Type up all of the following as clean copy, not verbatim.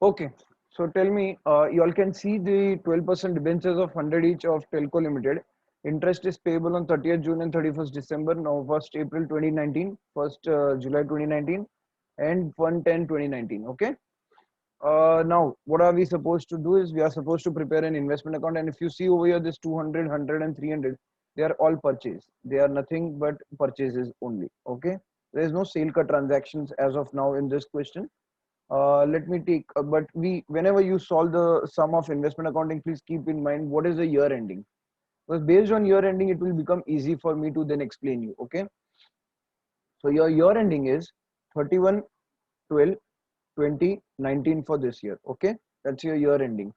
Okay. So tell me, you all can see the 12% debentures of 100 each of Telco Limited. Interest is payable on 30th June and 31st December. Now, 1st April 2019, 1st July 2019, and 1/10/2019. Okay. Now, what are we supposed to do is we are supposed to prepare an investment account. And if you see over here, this 200, 100, and 300, they are all purchase. They are nothing but purchases only. Okay. There is no sale cut transactions as of now in this question. Let me take, but whenever you solve the sum of investment accounting, please keep in mind what is the year ending. Because based on year ending, it will become easy for me to then explain you. Okay. So your year ending is 31/12/2019 for this year. Okay. That's your year ending.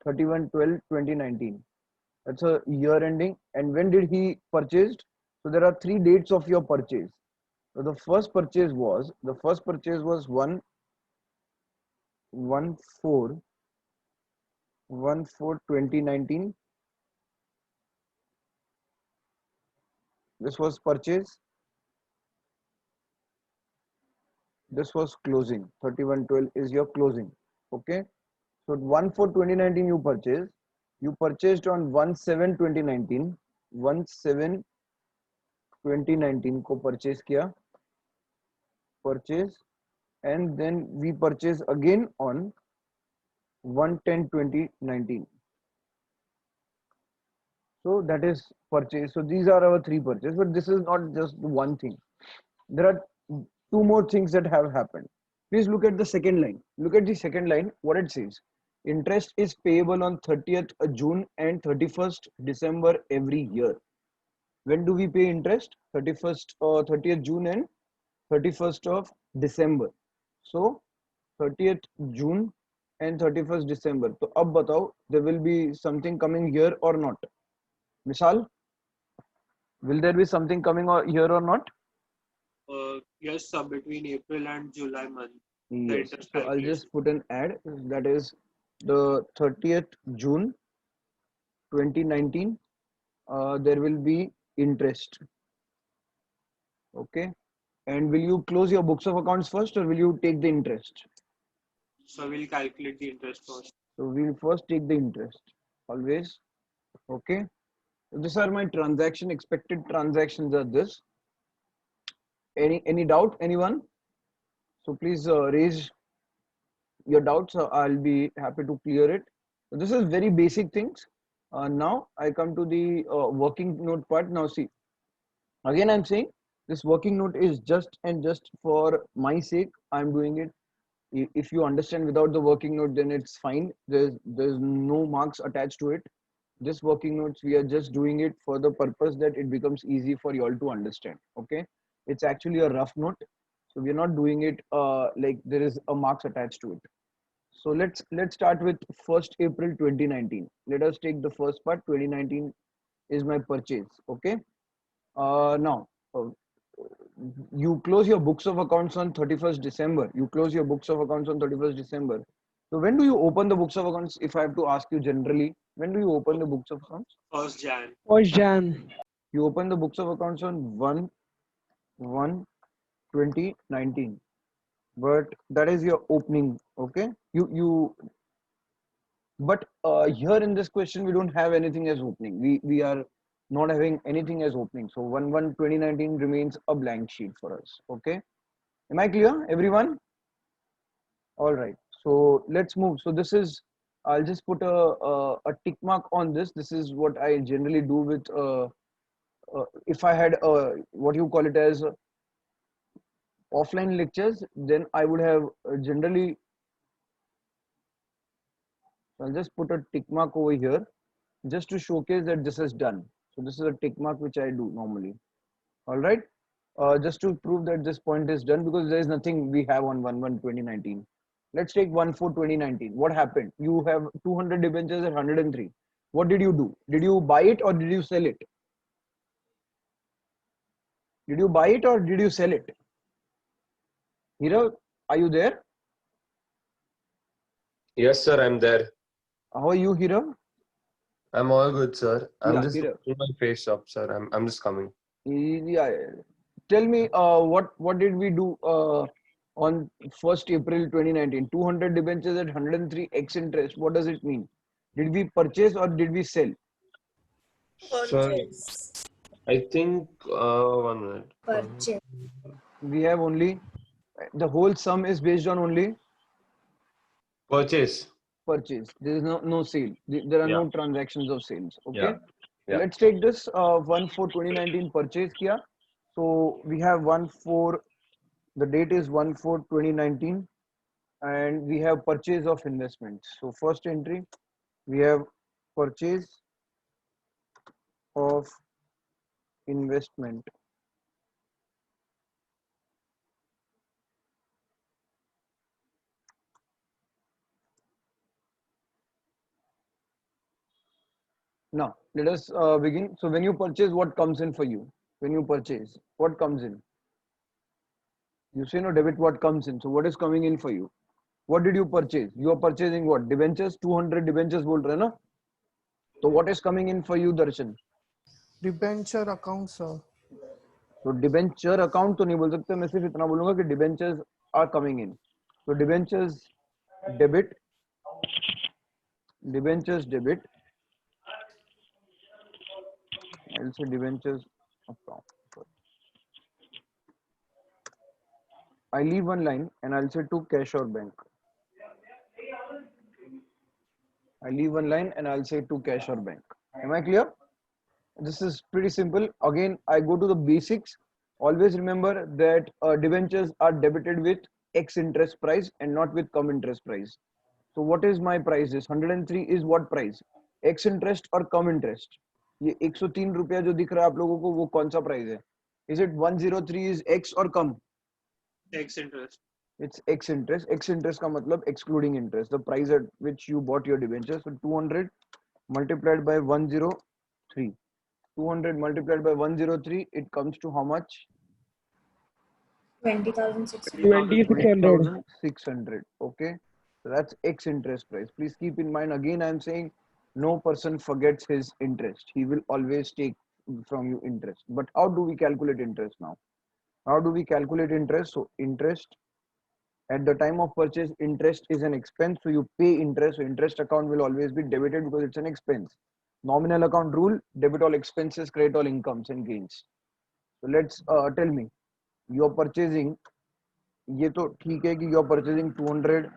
31/12/2019. That's a year ending. And when did he purchased? So there are three dates of your purchase. So the first purchase was 1/4/2019. This was purchase. This was closing. 31/12 is your closing. Okay. So 1/4/2019 you purchased. You purchased on 1/7/2019. 1/7/2019 को purchase किया. Purchase. And then we purchase again on 1/10/2019. So that is purchase. So these are our three purchases, but this is not just one thing. There are two more things that have happened. Please look at the second line. Look at the second line, what it says. Interest is payable on 30th June and 31st December every year. When do we pay interest? 30th June and 31st of December. So 30th June and 31st December. So ab batao, there will be something coming here or not? Mishal, will there be something coming here or not? Yes, sir, between April and July month, the Yes. interest So I'll calculation. just put an ad. That is the 30th June 2019. There will be interest. Okay. And will you close your books of accounts first or will you take the interest? So we'll calculate the interest first. So we'll first take the interest. Always. Okay. So these are my transaction. Expected transactions are this. Any doubt? Anyone? So please raise your doubts. I'll be happy to clear it. So this is very basic things. Now I come to the working note part. Now see, again I'm saying this working note is just and just for my sake. I'm doing it. If you understand without the working note, then it's fine. There's no marks attached to it. This working notes we are just doing it for the purpose that it becomes easy for you all to understand. Okay, it's actually a rough note, so we're not doing it like there is a marks attached to it. So let's start with 1st April 2019. Let us take the first part. 2019 is my purchase. Okay. Now you close your books of accounts on 31st December. You close your books of accounts on 31st December. So when do you open the books of accounts? If I have to ask you generally, when do you open the books of accounts? First Jan. First Jan. You open the books of accounts on 1/1/2019. But that is your opening. Okay. But here in this question, we don't have anything as opening. We are not having anything as opening. So 1/1/2019 remains a blank sheet for us. Okay. Am I clear, everyone? All right. So let's move. So this is, I'll just put a tick mark on this. This is what I generally do with, if I had what you call it as offline lectures, then I would have generally, I'll just put a tick mark over here just to showcase that this is done. So this is a tick mark which I do normally. All right. Just to prove that this point is done because there is nothing we have on 1/1/2019. Let's take 1/4/2019. What happened? You have 200 debentures at 103. What did you do? Did you buy it or did you sell it? Did you buy it or did you sell it? Hira, are you there? Yes, sir, I'm there. How are you, Hira? I'm all good, sir. I'm Yeah, just Hira. getting my face up, sir. I'm just coming. Yeah. Tell me, what did we do on 1st April 2019, 200 debentures at 103 x interest. What does it mean? Did we purchase or did we sell? Sir, Purchase. I think 1 minute. Purchase. We have only, the whole sum is based on only Purchase. purchase. There is no sale. There are Yeah. no transactions of sales. Okay. Yeah. Yeah. Let's take this 1/4/2019 purchase kiya. So we have 1/4. The date is 1/4/2019, and we have purchase of investments. So first entry, we have purchase of investment. Now let us begin. So when you purchase, what comes in for you? When you purchase, what comes in? You say no debit, what comes in? So what is coming in for you? What did you purchase? You are purchasing what? Debentures, 200 debentures बोल रहे हैं ना? So what is coming in for you, Darshan? Debenture account sir. तो debenture account तो नहीं बोल सकते, मैं सिर्फ इतना बोलूंगा कि डिबेंचर्स आर कमिंग इन. तो debentures debit, debentures debit, I'll say debentures account. I leave one line and I'll say to cash or bank. I leave one line and I'll say to cash or bank. Am I clear? This is pretty simple. Again, I go to the basics. Always remember that debentures are debited with X interest price and not with cum interest price. So what is my price? This 103 is what price? X interest or cum interest? ये 103 रुपया जो दिख रहा है आप लोगों को वो कौन सा प्राइस है? Is it 103 is X or cum? X interest. It's X interest. X interest का मतलब excluding interest. The price at which you bought your debenture. So 200 multiplied by 103. 200 multiplied by 103. It comes to how much? 20,600. 2600. 600. Okay. So that's X interest price. Please keep in mind, again, I'm saying no person forgets his interest. He will always take from you interest. But how do we calculate interest now? How do we calculate interest? So interest at the time of purchase, interest is an expense. So you pay interest. So interest account will always be debited because it's an expense. Nominal account rule, debit all expenses, credit all incomes and gains. So let's tell me, you're purchasing, ये तो ठीक है कि you're purchasing 200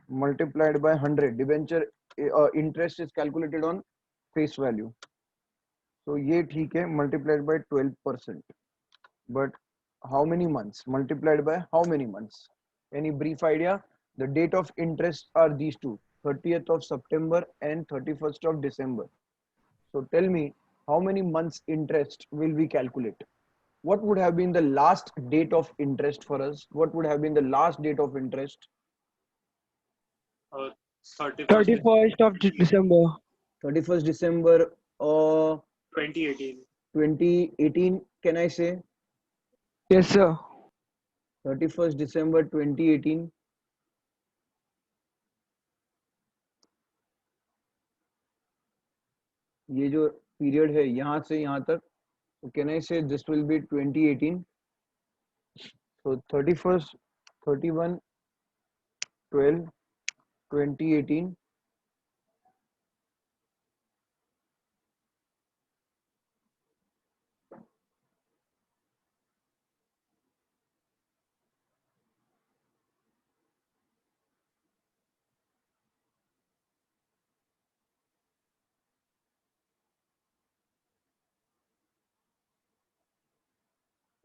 multiplied by 100. Debenture interest is calculated on face value. So ये ठीक है multiplied by 12%. But how many months? Multiplied by how many months? Any brief idea? The date of interest are these two, 30th of September and 31st of December. So tell me, how many months interest will we calculate? What would have been the last date of interest for us? What would have been the last date of interest? 31st 31st of December. 31st December 2018. 2018, can I say? Yes sir. 31st December 2018. ये जो period है यहाँ से यहाँ तक, so can I say this will be 2018? So 31st, 31, 12, 2018.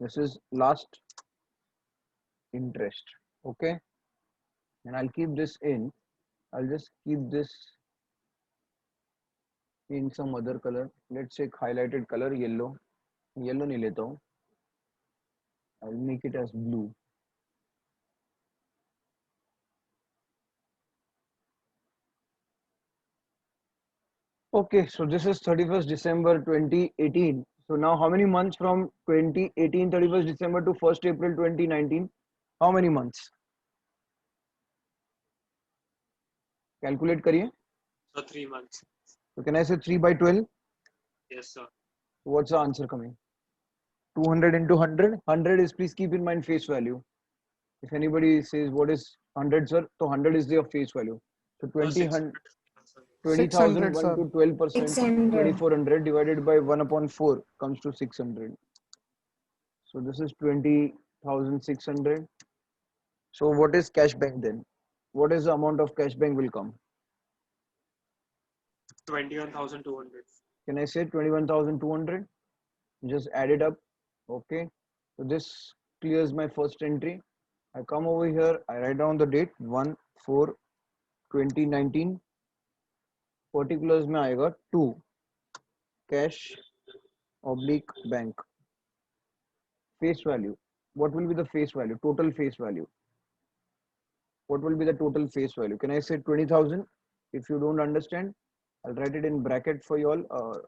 This is last interest, okay? And I'll keep this in. I'll just keep this in some other color. Let's say highlighted color, yellow. Yellow नहीं लेता हूँ. I'll make it as blue. Okay, so this is 31st December 2018. So now how many months from 2018 31st December to 1st April 2019? How many months? Calculate करिए. So 3 months. So can I say 3 by 12? Yes, sir. What's the answer coming? 200 into 100. 100 is, please keep in mind, face value. If anybody says what is 100, sir, so 100 is their face value. So 20,000 600, 1 sir. to 12%, 600. 2400 divided by 1 upon 4 comes to 600. So this is 20,600. So what is cash bank then? What is the amount of cash bank will come? 21,200. Can I say 21,200? Just add it up. Okay. So this clears my first entry. I come over here. I write down the date 1/4/2019. Particulars में आएगा 2 cash oblique bank. Face value. What will be the face value? Total face value. What will be the total face value? Can I say 20,000? If you don't understand, I'll write it in bracket for you all.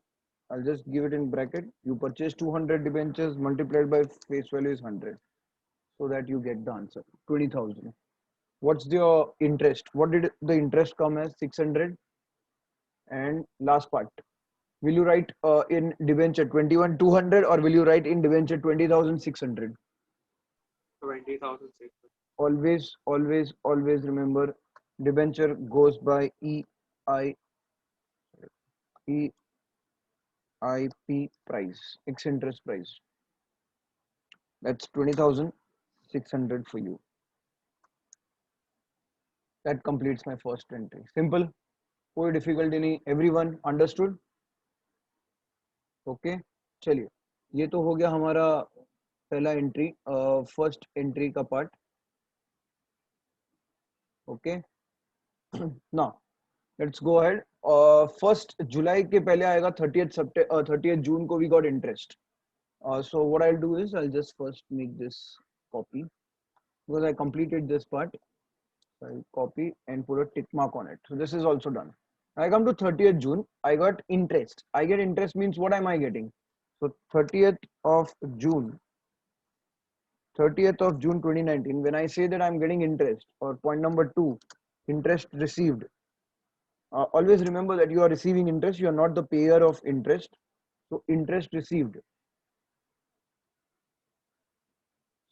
I'll just give it in bracket. You purchase 200 debentures multiplied by face value is 100. So that you get the answer. 20,000. What's your interest? What did the interest come as? 600. And last part. Will you write in debenture 21,200 or will you write in debenture 20,600? 20,600. Always, always, always remember debenture goes by EIP price, ex interest price. That's 20,600 for you. That completes my first entry. Simple. कोई difficulty नहीं. Everyone understood? Okay. चलिए. ये तो हो गया हमारा पहला entry, first entry का part. Okay. Now let's go ahead. 1 जुलाई के पहले आएगा 30th जून को we got interest. So what I'll do is I'll just first make this copy because I completed this part. So I'll copy and put a tick mark on it. So this is also done. I come to 30th June. I got interest. I get interest means what am I getting? So 30th of June 2019, when I say that I'm getting interest, or point number 2, interest received. Always remember that you are receiving interest. You are not the payer of interest. So interest received.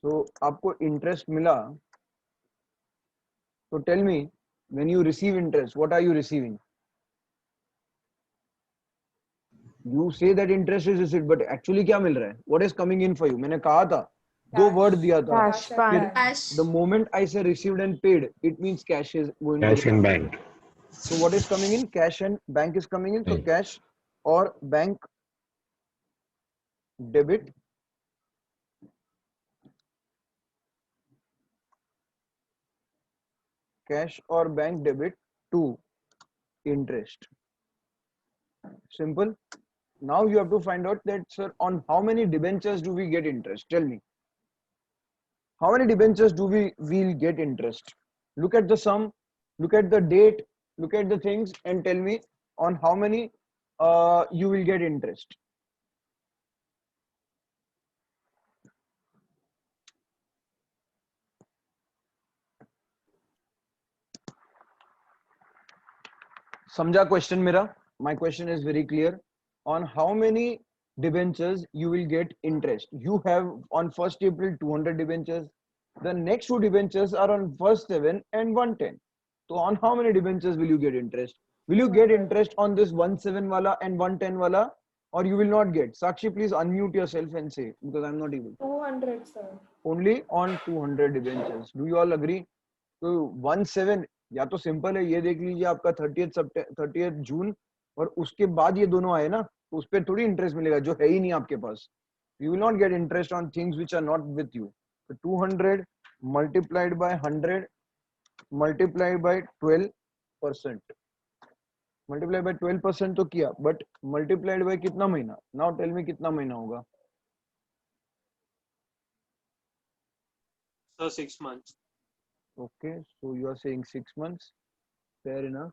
So आपको interest मिला. So tell me, when you receive interest, what are you receiving? You say that interest is received, but actually क्या मिल रहा है? What is coming in for you? मैंने कहा था, दो word दिया था. Cash. Cash. The moment I say received and paid, it means cash is going Cash to in the bank. So what is coming in? Cash and bank is coming in. So cash or bank debit. Cash or bank debit to interest. Simple. Now you have to find out that, sir, on how many debentures do we get interest? Tell me. How many debentures do we'll get interest? Look at the sum, look at the date, look at the things and tell me on how many you will get interest. Samjha question mera? My question is very clear. On how many debentures you will get interest? You have on 1st April 200 debentures. The next 2 debentures are on 1st 7 and 110. So on how many debentures will you get interest? Will you get interest on this 17 wala and 110 wala, or you will not get? Sakshi, please unmute yourself and say, because I'm not able. 200, sir. Only on 200 debentures. Do you all agree? So 17 या तो simple है, ये देख लीजिए आपका 30th जून और उसके बाद ये दोनों आए ना, तो उस पर थोड़ी इंटरेस्ट मिलेगा जो है ही नहीं आपके पास. You will not get interest on things which are not with you. So 200 multiplied by 100 multiplied by 12%. Multiplied by 12% तो किया, but multiplied by कितना महीना? Now tell me कितना महीना होगा? So 6 months. Okay, so you are saying 6 months. Fair enough.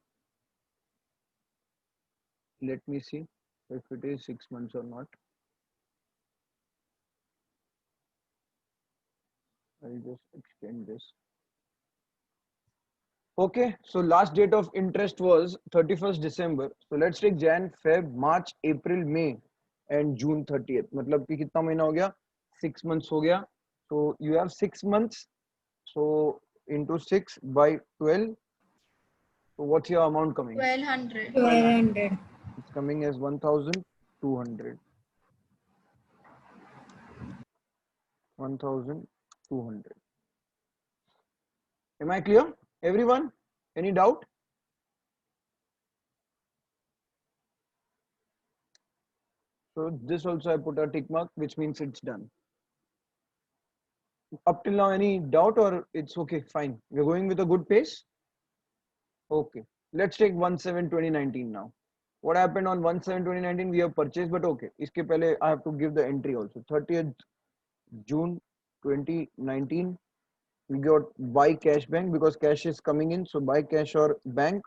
Let me see if it is 6 months or not. I'll just extend this. Okay, so last date of interest was 31st December. So let's take Jan, Feb, March, April, May and June 30th. मतलब कि कितना महीना हो गया? 6 months हो गया. So you have 6 months. So into 6 by 12. So what's your amount coming? 1200. 1200. It's coming as 1200. 1200. Am I clear? Everyone? Any doubt? So this also I put a tick mark, which means it's done. Up till now, any doubt or it's okay, fine. We're going with a good pace. Okay, let's take 1/7/2019 now. What happened on 1/7/2019? We have purchased, but okay. Iske pehle I have to give the entry also. 30th June 2019. We got buy cash bank because cash is coming in. So buy cash or bank,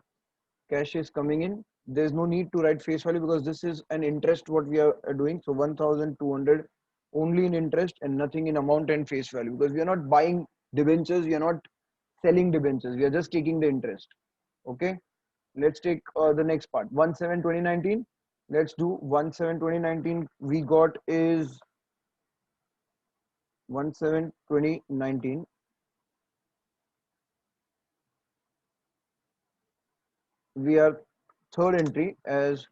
cash is coming in. There's no need to write face value because this is an interest what we are doing. So 1200 only in interest and nothing in amount and face value because we are not buying debentures. We are not selling debentures. We are just taking the interest. Okay. Let's take the next part. 1/7/2019. Let's do 1/7/2019. We got is 1/7/2019. We are third entry as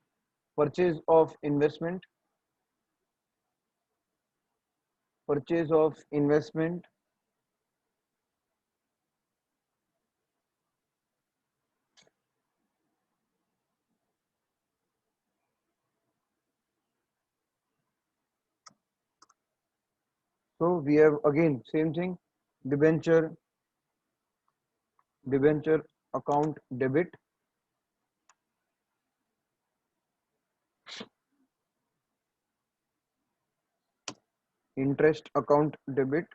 purchase of investment. Purchase of investment. So we have again same thing, debenture account debit. Interest account debit.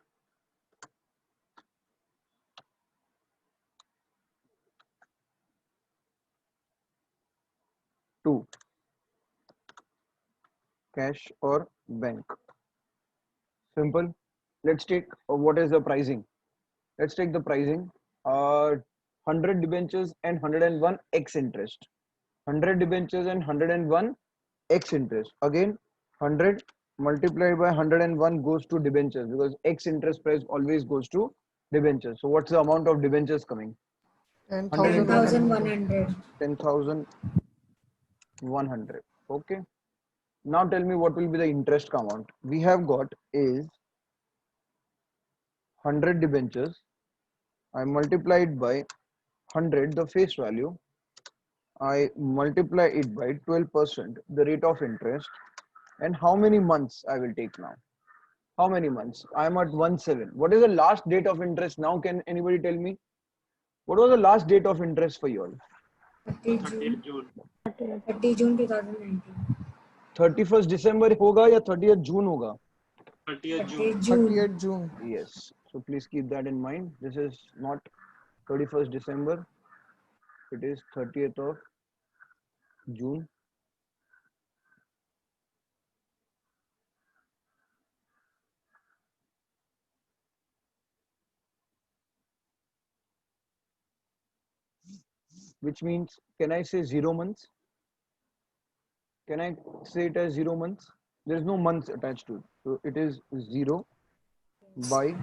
To cash or bank. Simple. Let's take what is the pricing. Let's take the pricing. 100 debentures and 101 x interest. 100 debentures and 101 x interest. Again, 100 multiplied by 101 goes to debentures because x interest price always goes to debentures. So what's the amount of debentures coming? 10,100. 10,100. Okay. Now tell me what will be the interest amount. We have got is 100 debentures. I multiplied by 100 the face value. I multiply it by 12% the rate of interest. And how many months I will take now? How many months? I am at 1/7. What is the last date of interest now? Can anybody tell me? What was the last date of interest for you all? 30 30th June. June. 30 June 2019. 31st December होगा या 30th June होगा? 30th 30 June. June. 30th June. Yes. So please keep that in mind. This is not 31st December. It is 30th of June. Which means, can I say 0 months? Can I say it as 0 months? There is no months attached to it. So it is 0 by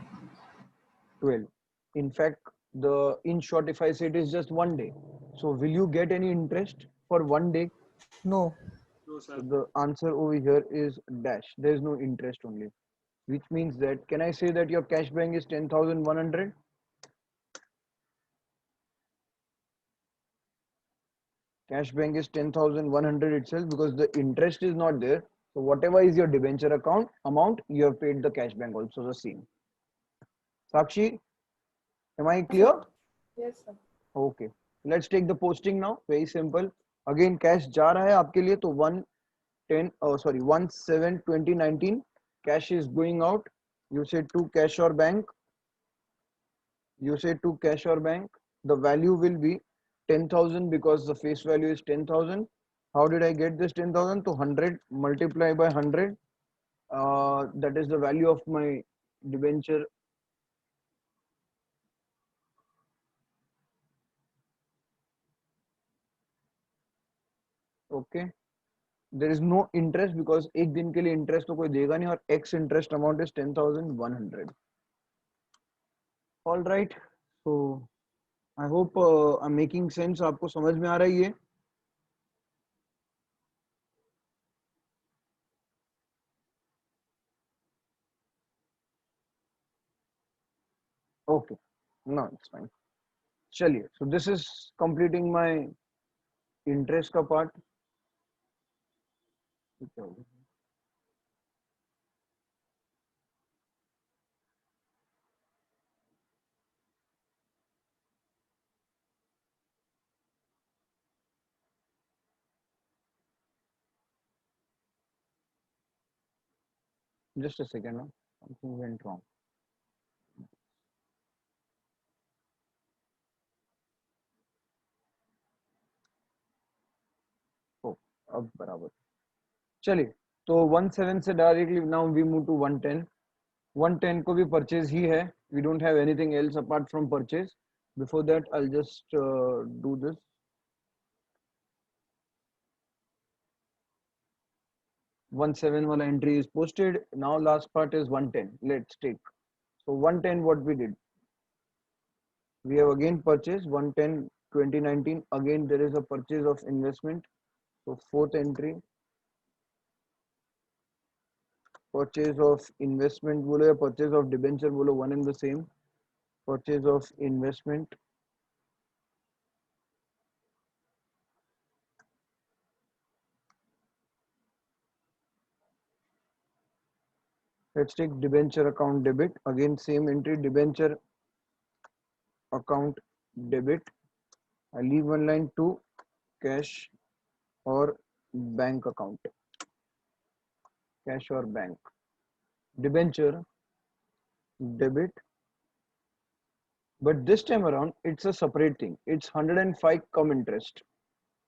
12. In fact, in short, if I say it is just 1 day. So will you get any interest for 1 day? No. No, sir. So the answer over here is dash. There is no interest only. Which means that, can I say that your cash bank is 10,100? Cash bank is 10,100 itself because the interest is not there. So whatever is your debenture account amount, you have paid the cash bank also the same. Sakshi, am I clear? Yes, sir. Okay. Let's take the posting now. Very simple. Again, cash जा रहा है आपके लिए तो 1/7/2019 cash is going out. You say to cash or bank. You say to cash or bank. The value will be 10,000 because the face value is 10,000. How did I get this 10,000? To 100 multiply by 100. That is the value of my debenture. Okay. There is no interest because एक दिन के लिए interest तो कोई देगा नहीं और X interest amount is 10,100. All right. So I hope I'm making sense. आपको समझ में आ रही है? Okay. No, it's fine. चलिए. So this is completing my interest का part. Just a second. Huh? Something went wrong. Oh, अब बराबर. चलिए. तो 17 से directly now we move to 110. 110 को भी परचेज ही है. We don't have anything else apart from purchase. Before that, I'll just do this. 17 wala entry is posted. Now last part is 110. Let's take. So 110, what we did? We have again purchased 110 2019. Again, there is a purchase of investment. So fourth entry. Purchase of investment bolo ya purchase of debenture bolo, one and the same. Purchase of investment. Let's take debenture account debit. Again, same entry, debenture account debit. I leave one line to cash or bank account. Cash or bank. Debenture debit. But this time around, it's a separate thing. It's 105 cum interest.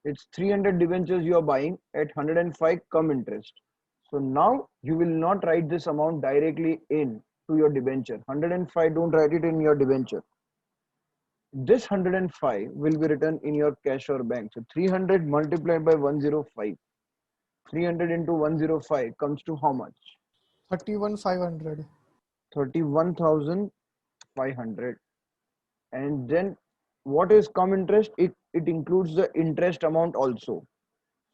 It's 300 debentures you are buying at 105 cum interest. So now you will not write this amount directly in to your debenture. 105, don't write it in your debenture. This 105 will be written in your cash or bank. So 300 multiplied by 105. 300 into 105 comes to how much? 31,500. 31,500. And then what is cum interest? It includes the interest amount also.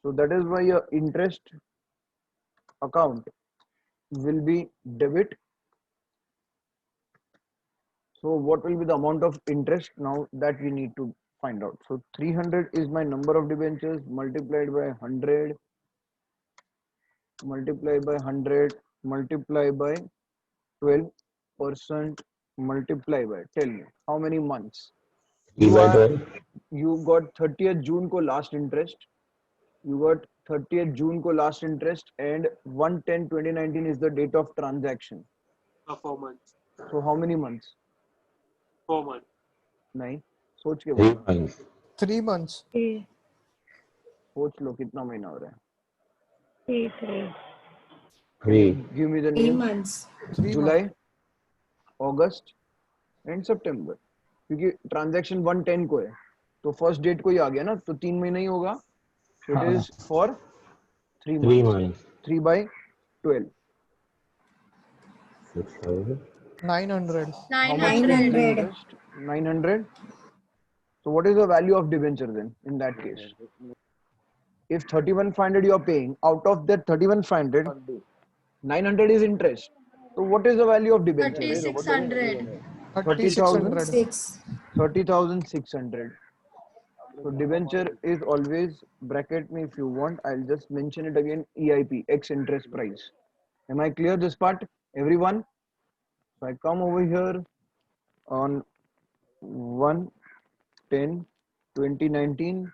So that is why your interest account will be debit. So what will be the amount of interest now that we need to find out? So 300 is my number of debentures multiplied by 100 multiplied by 100 multiplied by 12% multiply by, tell me how many months? You got 30th June ko last interest. You got 30th June ko last interest and 1/10/2019 is the date of transaction. 4 months. So how many months? 4 months. नहीं सोच के 3 बोलो. months. 3 months. सोच लो कितना महीना हो रहा है. 3. Give me the 3 names. months. 3 July, months. August and September. क्योंकि ट्रांजैक्शन 110 को है तो फर्स्ट डेट को ही आ गया ना, तो 3 महीना ही होगा. It is for 3 3 months. months. 3 by 12. 6,000. 900. How much is the 900. interest? 900. So what is the value of debenture then in that case? If 31,500 you are paying, out of that 31,500, 900 is interest. So what is the value of debenture? 3,600. 30,000. 6. 30,600. So debenture is always, bracket me if you want, I'll just mention it again, EIP, X interest price. Am I clear this part, everyone? So I come over here on 1/10/2019.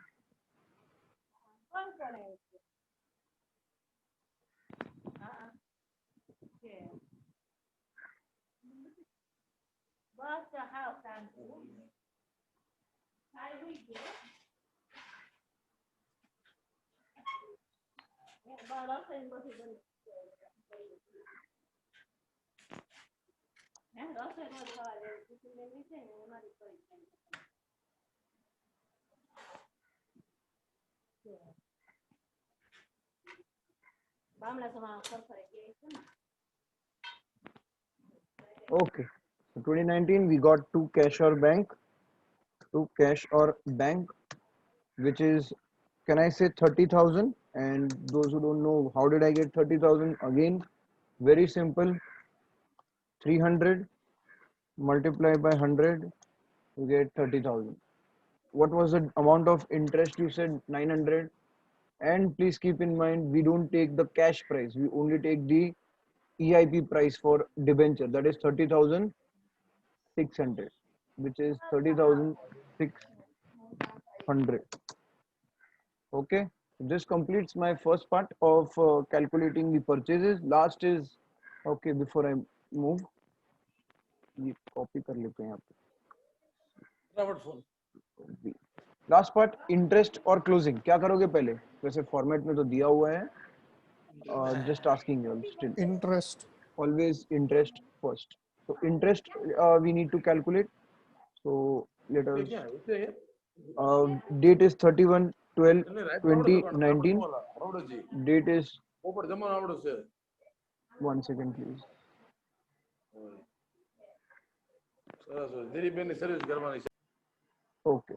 Okay. So 2019 we got two cash or bank, which is, can I say 30,000? And those who don't know, how did I get 30,000? Again, very simple. 300 multiplied by 100, you get 30,000. What was the amount of interest you said? 900. And please keep in mind, we don't take the cash price. We only take the EIP price for debenture. That is 30,600, which is 30,600. Okay. This completes my first part of calculating the purchases. Last is, okay, before I move, ये copy कर लेते हैं यहाँ पे. Last part interest और closing क्या करोगे पहले वैसे फॉर्मेट में तो दिया हुआ है just asking you still Interest. Always interest first so interest we need to calculate so let us date is 31 12 2019 date is 1 second please okay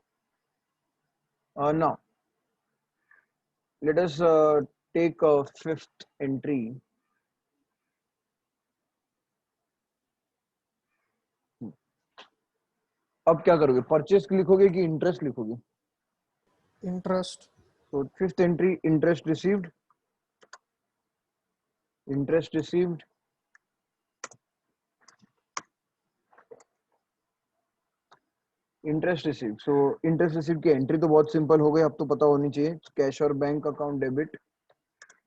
now let us take a fifth entry. अब क्या करोगे purchase लिखोगे कि interest लिखोगे Interest. so fifth entry interest received so interest received की entry तो बहुत simple हो गई अब तो पता होनी चाहिए कैश और bank account debit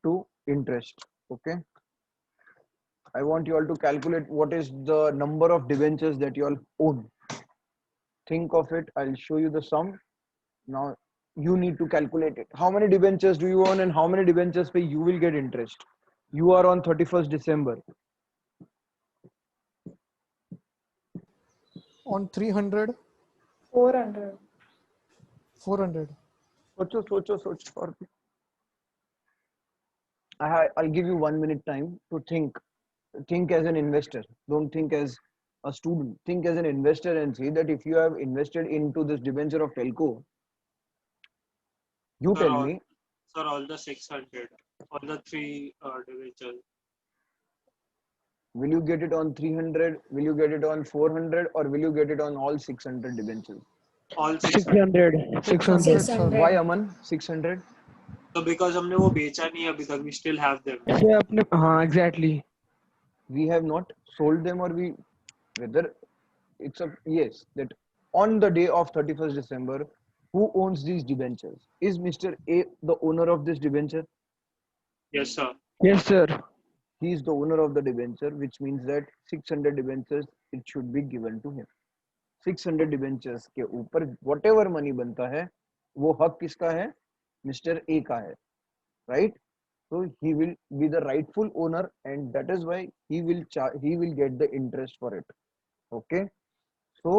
to interest okay I want you all to calculate what is the number of debentures that you all own. Think of it. I'll show you the sum. Now you need to calculate it. How many debentures do you own and how many debentures pay you will get interest? You are on 31st December. On 300. 400. 400. Socho. I'll give you 1 minute time to think. Think as an investor. Don't think as a student. Think as an investor and see that if you have invested into this debenture of telco, you Sir, tell all- me. Sir, all the 600, all the three debentures. Will you get it on 300? Will you get it on 400? Or will you get it on all 600 debentures? All 600. 600. 600. Why Aman? 600? So because हमने वो बेचा नहीं अभी तक, we still have them. से अपने हाँ exactly We have not sold them or whether it's a yes that on the day of 31st December, who owns these debentures? Is Mr. A the owner of this debenture? Yes, sir. Yes sir He is the owner of the debenture, which means that 600 debentures it should be given to him. 600 debentures के ऊपर whatever money बनता है वो हक किसका है Mr. A का है right so he will be the rightful owner and that is why he will get the interest for it okay so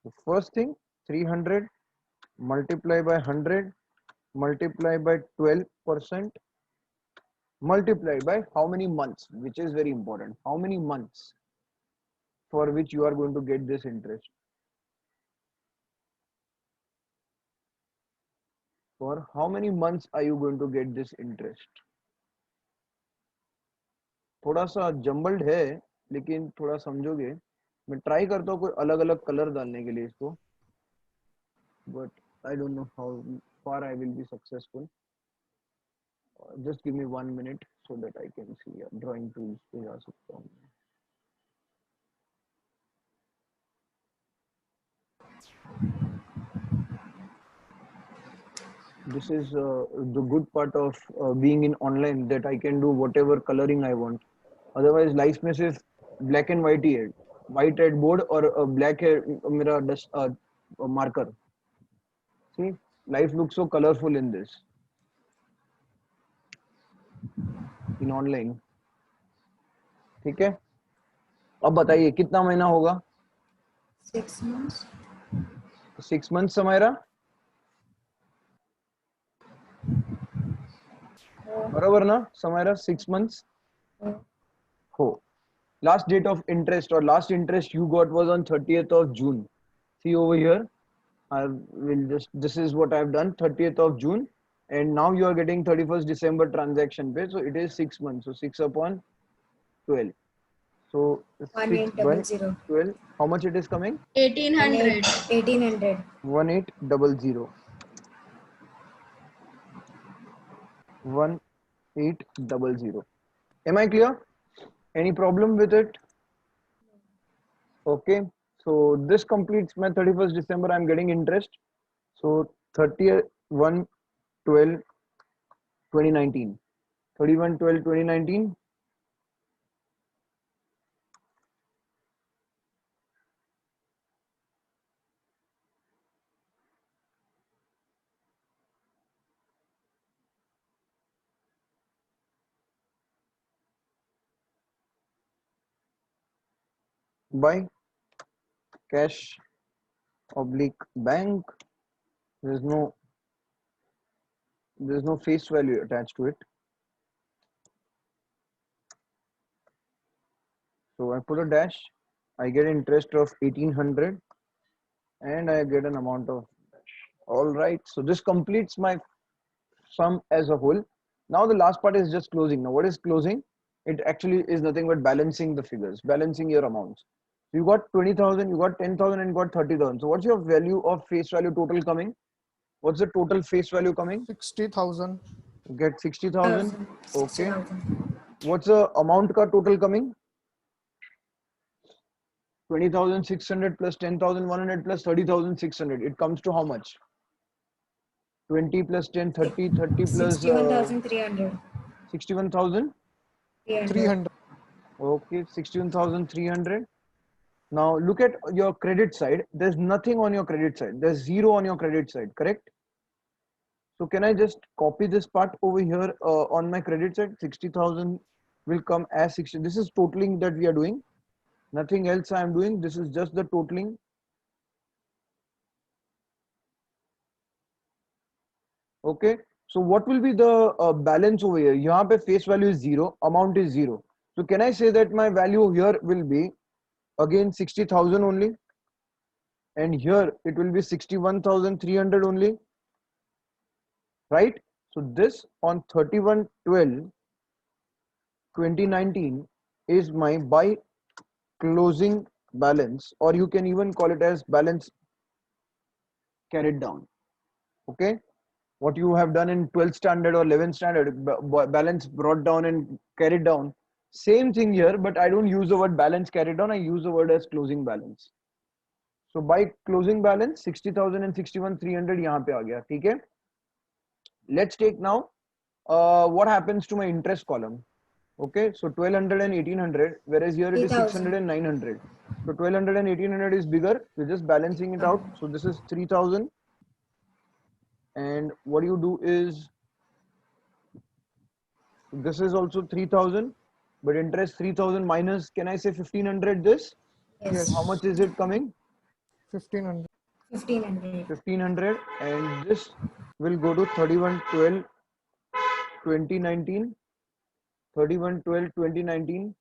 the first thing 300 multiply by 100 multiply by 12% multiply by how many months which is very important how many months for which you are going to get this interest for how many months are you going to get this interest थोड़ा सा jumbled है लेकिन थोड़ा समझोगे मैं try करता हूँ कोई अलग अलग कलर डालने के लिए इसको but I don't know how far I will be successful just give me 1 minute so that I can see drawing tools पे जा सकता हूँ this is the good part of being in online that I can do whatever coloring I want. Otherwise, life में सिर्फ black and white ही है, white head board और black है मेरा marker. See, life looks so colorful in this. In online. ठीक है? अब बताइए कितना महीना होगा? 6 months. 6 months समायरा? बरोबर ना समायरा 6 months हो last date of interest or last interest you got was on 30th of June. See over here, I will just, this is what I've done, 30th of June, and now you are getting 31st December transaction pay. So it is 6 months. So 6 upon 12. So 6 by 1800. 12. How much it is coming? 1800. 1800. 1800. 1800. Am I clear? Any problem with it? Okay. So this completes my 31st December. I'm getting interest. So 30th 1 12 2019. 31 12 2019. By cash oblique bank. There's no face value attached to it. So I put a dash, I get interest of 1800 and I get an amount of dash. All right, so this completes my sum as a whole. Now the last part is just closing. Now what is closing? It actually is nothing but balancing the figures, balancing your amounts. You got 20,000, you got 10,000 and got 30,000. So what's your value of face value total coming? What's the total face value coming? 60,000. You get 60,000. Okay. 60,000. What's the amount ka total coming? 20,600 plus 10,100 plus 30,600. It comes to how much? 20 plus 10, 30, 30 plus 61,300. 61,000. 300. Okay, 61,300. Now look at your credit side. There's nothing on your credit side. There's zero on your credit side, correct? So can I just copy this part over here on my credit side? 60,000 will come as 60. This is totaling that we are doing. Nothing else I am doing. This is just the totaling. Okay. So what will be the balance over here? Yahan pe face value is 0, amount is 0. So can I say that my value here will be again 60,000 only? And here it will be 61,300 only. Right? So this on 31/12/2019 is my by closing balance, or you can even call it as balance carried down. Okay, what you have done in 12th standard or 11th standard, balance brought down and carried down, same thing here, but I don't use the word balance carried down, I use the word as closing balance. So by closing balance 60,000 and 61,300 yahan pe aa gaya. theek hai? Let's take now what happens to my interest column. Okay, so 1200 and 1800, whereas here it is 600 and 900. So 1200 and 1800 is bigger. We're just balancing it out. So this is 3000. And what you do is, this is also 3000, but interest 3000 minus, can I say 1500 this? Yes. How much is it coming? 1500. 1500. 1500, and this will go to 31/12/2019. 31/12/2019.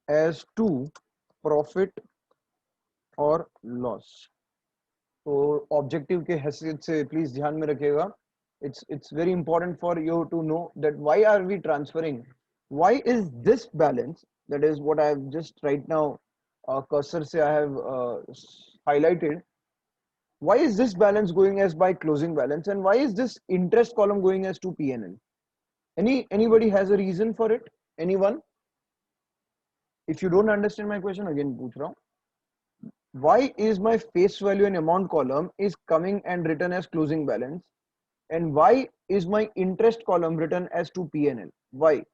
As to profit or loss. So objective के हैसियत से please ध्यान में रखिएगा. It's very important for you to know that why are we transferring? Why is this balance, that is what I have just right now cursor se I have highlighted. Why is this balance going as by closing balance, and why is this interest column going as to P&L? Anybody has a reason for it? Anyone? If you don't understand my question, again पूछ रहा हूँ. Why is my face value and amount column is coming and written as closing balance, and why is my interest column written as to P&L? Why?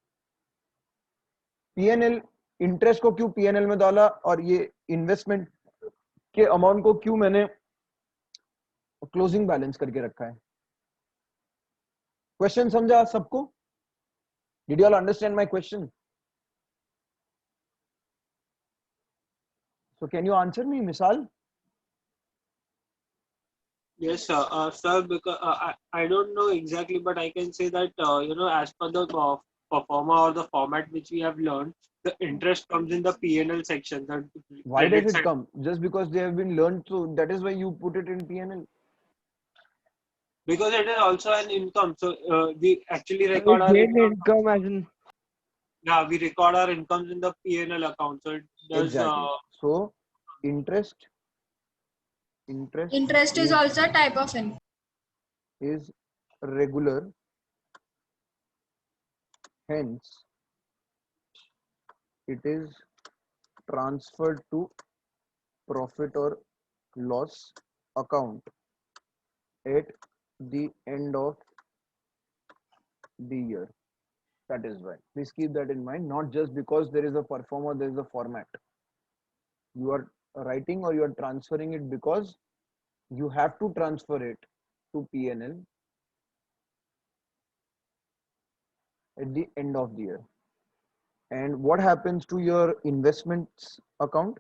P&L interest को क्यों P&L में डाला, और ये investment के amount को क्यों मैंने closing balance करके रखा है? Question समझा सबको? Did you all understand my question? So can you answer me, Misal? Yes, sir. Sir, because I don't know exactly, but I can say that as per the performer or the format which we have learned, the interest comes in the P&L section. The Why does credit it side, come? Just because they have been learned, so that is why you put it in PNL. because it is also an income. So we actually We record our gain income. income as in Yeah, we record our incomes in the P&L account. So it does. Exactly. So interest Interest is is also a type of income. is regular, hence it is transferred to profit or loss account at the end of the year. That is why. Please keep that in mind. Not just because there is a performer, there is a format. You are writing or you are transferring it because you have to transfer it to PNL at the end of the year. And what happens to your investments account?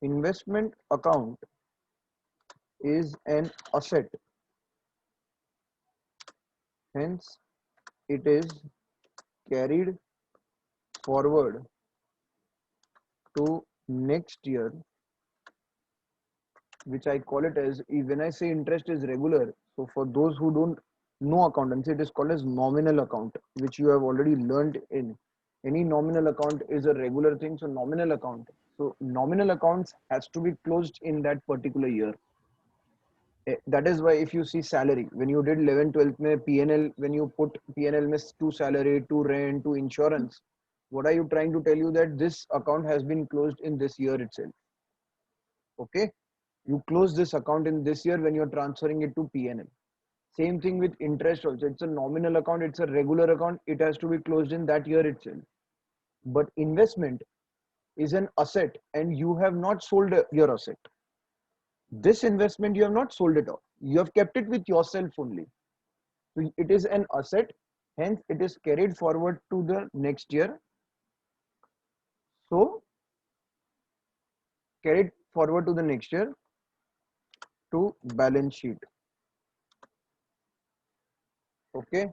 Investment account is an asset. Hence, it is carried forward to next year, which I call it as, when I say interest is regular, so for those who don't know accountancy, it is called as nominal account, which you have already learned in. Any nominal account is a regular thing, so nominal account. So nominal accounts has to be closed in that particular year. That is why if you see salary, when you did 11 12th mein PNL, when you put PNL mein to salary, to rent, to insurance, what are you trying to tell you? That this account has been closed in this year itself. Okay, you close this account in this year when you're transferring it to PNL. Same thing with interest also. It's a nominal account, it's a regular account, it has to be closed in that year itself. But investment is an asset and you have not sold your asset. This investment you have not sold it off, you have kept it with yourself only. So it is an asset, hence it is carried forward to the next year. So carried forward to the next year to balance sheet. Okay,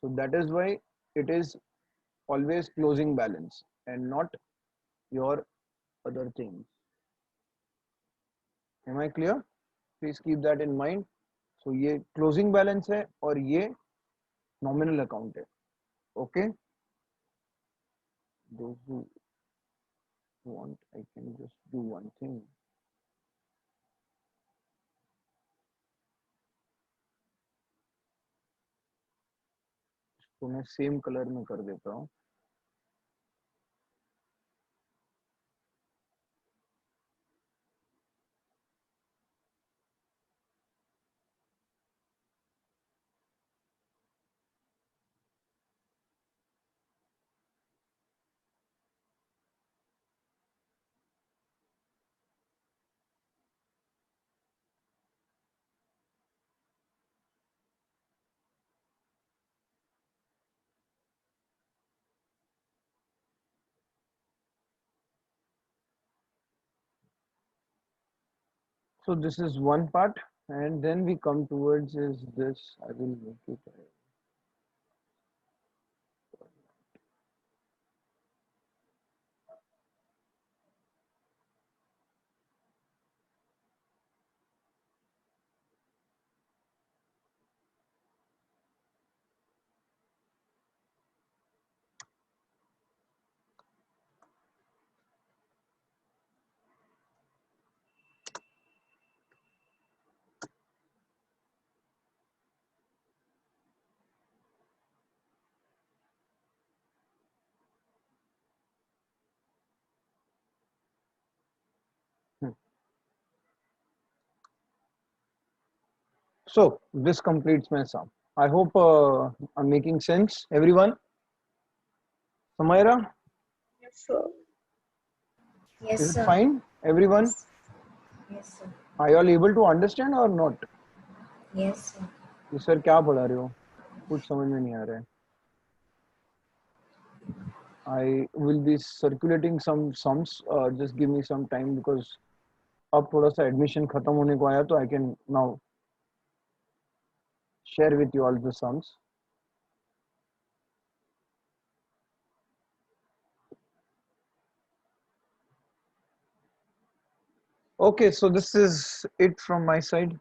so that is why it is always closing balance and not your other things. Am I clear? Please keep that in mind. So ये closing balance है और ये nominal account है. Okay. Those who want, I can just do one thing. तो मैं same colour में कर देता हूँ. So this is one part, and then we come towards is this. I will make it. So this completes my sum. I hope I'm making sense, everyone. Samaira, Yes, is it sir. fine, everyone? Yes, sir. Are you all able to understand or not? Yes, sir. ये sir क्या पढ़ा रहे हो? कुछ समझ में नहीं आ रहा है. I will be circulating some sums. Just give me some time because अब थोड़ा सा admission खत्म होने को आया तो I can now share with you all the sums. Okay, so this is it from my side.